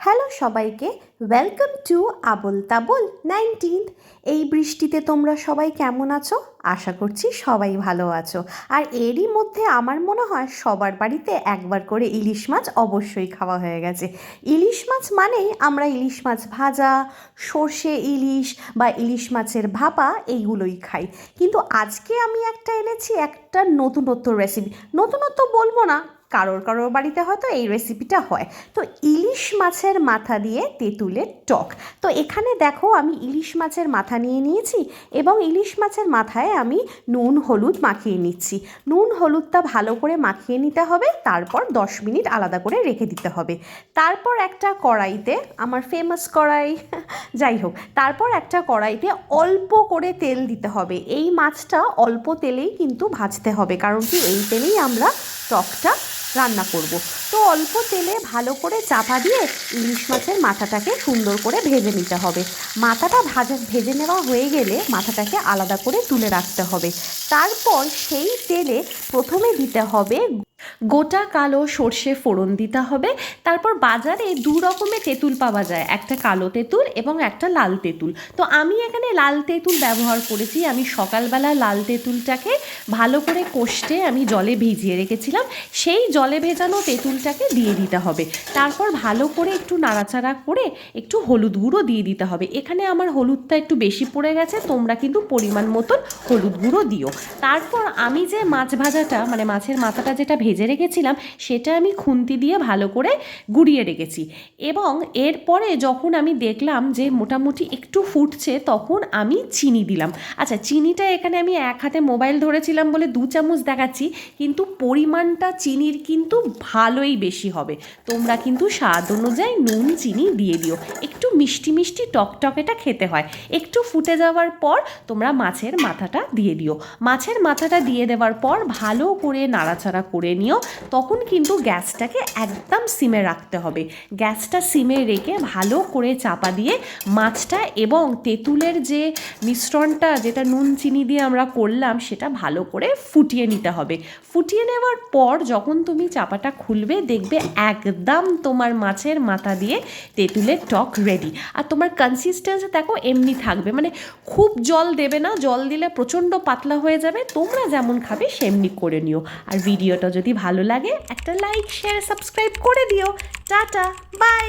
Hello সবাইকে, welcome to Abol Tabol 19th। এই বৃষ্টিতে তোমরা সবাই কেমন আছো? আশা করছি সবাই ভালো আছো। আর এরই মধ্যে আমার মনে হয় সবার বাড়িতে একবার করে ইলিশ মাছ অবশ্যই খাওয়া হয়ে গেছে। ইলিশ মাছ মানেই আমরা ইলিশ মাছ ভাজা, সর্ষে ইলিশ বা ইলিশ মাছের ভাপা এইগুলোই খাই। কিন্তু আজকে আমি এনেছি একটা নতুনত্ব রেসিপি। নতুনত্ব বলবো না, কারোর কারোর বাড়িতে হয়তো এই রেসিপিটা হয়। তো ইলিশ মাছের মাথা দিয়ে তেঁতুলের টক। তো এখানে দেখো, আমি ইলিশ মাছের মাথা নিয়ে নিয়েছি এবং ইলিশ মাছের মাথায় আমি নুন হলুদ মাখিয়ে নিচ্ছি। নুন হলুদটা ভালো করে মাখিয়ে নিতে হবে, তারপর 10 মিনিট আলাদা করে রেখে দিতে হবে। তারপর একটা কড়াইতে, আমার ফেমাস কড়াই যাই হোক, তারপর একটা কড়াইতে অল্প করে তেল দিতে হবে। এই মাছটা অল্প তেলেই কিন্তু ভাজতে হবে, কারণ কি এই তেলেই আমরা টকটা রান্না করব। তো অল্প তেলে ভালো করে চাপা দিয়ে ইলিশ মাছের মাথাটাকে সুন্দর করে ভেজে নিতে হবে। মাথাটা ভেজে নেওয়া হয়ে গেলে মাথাটাকে আলাদা করে তুলে রাখতে হবে। তারপর সেই তেলে প্রথমে দিতে হবে গোটা কালো সর্ষে ফোড়ন দিতে হবে। তারপর বাজারে 2 রকমের তেঁতুল পাওয়া যায়, একটা কালো তেঁতুল এবং একটা লাল তেঁতুল। তো আমি এখানে লাল তেঁতুল ব্যবহার করেছি। আমি সকালবেলা লাল তেঁতুলটাকে ভালো করে কষতে আমি জলে ভিজিয়ে রেখেছিলাম। সেই জলে ভেজানো তেঁতুলটাকে দিয়ে দিতে হবে। তারপর ভালো করে একটু নাড়াচাড়া করে একটু হলুদ গুঁড়ো দিয়ে দিতে হবে। এখানে আমার হলুদটা একটু বেশি পড়ে গেছে, তোমরা কিন্তু পরিমাণ মতন হলুদ গুঁড়ো দিও। তারপর আমি যে মাছ ভাজাটা মানে মাছের মাথাটা যেটা ভেজে রেখেছিলাম সেটা আমি খুন্তি দিয়ে ভালো করে গুঁড়িয়ে রেখেছি। এবং এরপরে যখন আমি দেখলাম যে মোটামুটি একটু ফুটছে, তখন আমি চিনি দিলাম। আচ্ছা, চিনিটা এখানে আমি এক হাতে মোবাইল ধরেছিলাম বলে 2 চামচ দেখাচ্ছি, কিন্তু পরিমাণটা চিনির কিন্তু ভালোই বেশি হবে। তোমরা কিন্তু স্বাদ অনুযায়ী নুন চিনি দিয়ে দিও। একটু মিষ্টি মিষ্টি টকটকেটা খেতে হয়। একটু ফুটে যাওয়ার পর তোমরা মাছের মাথাটা দিয়ে দিও। মাছের মাথাটা দিয়ে দেওয়ার পর ভালো করে নাড়াচাড়া করে নিও। তখন কিন্তু গ্যাসটাকে একদম সিমে রাখতে হবে। গ্যাসটা সিমে রেখে ভালো করে চাপা দিয়ে মাছটা এবং তেঁতুলের যে মিশ্রণটা, যেটা নুন চিনি দিয়ে আমরা করলাম, সেটা ভালো করে ফুটিয়ে নিতে হবে। ফুটিয়ে নেওয়ার পর যখন তুমি চাপাটা খুলবে, দেখবে একদম তোমার মাছের মাথা দিয়ে তেঁতুলের টক রেডি। আর তোমার কনসিস্টেন্সি দেখো এমনি থাকবে, মানে খুব জল দেবে না, জল দিলে প্রচণ্ড পাতলা হয়ে যাবে। তোমরা যেমন খাবে সেমনি করে নিও। আর ভিডিওটা যদি ভালো লাগে একটা লাইক, শেয়ার, সাবস্ক্রাইব করে দিও। Tata, by.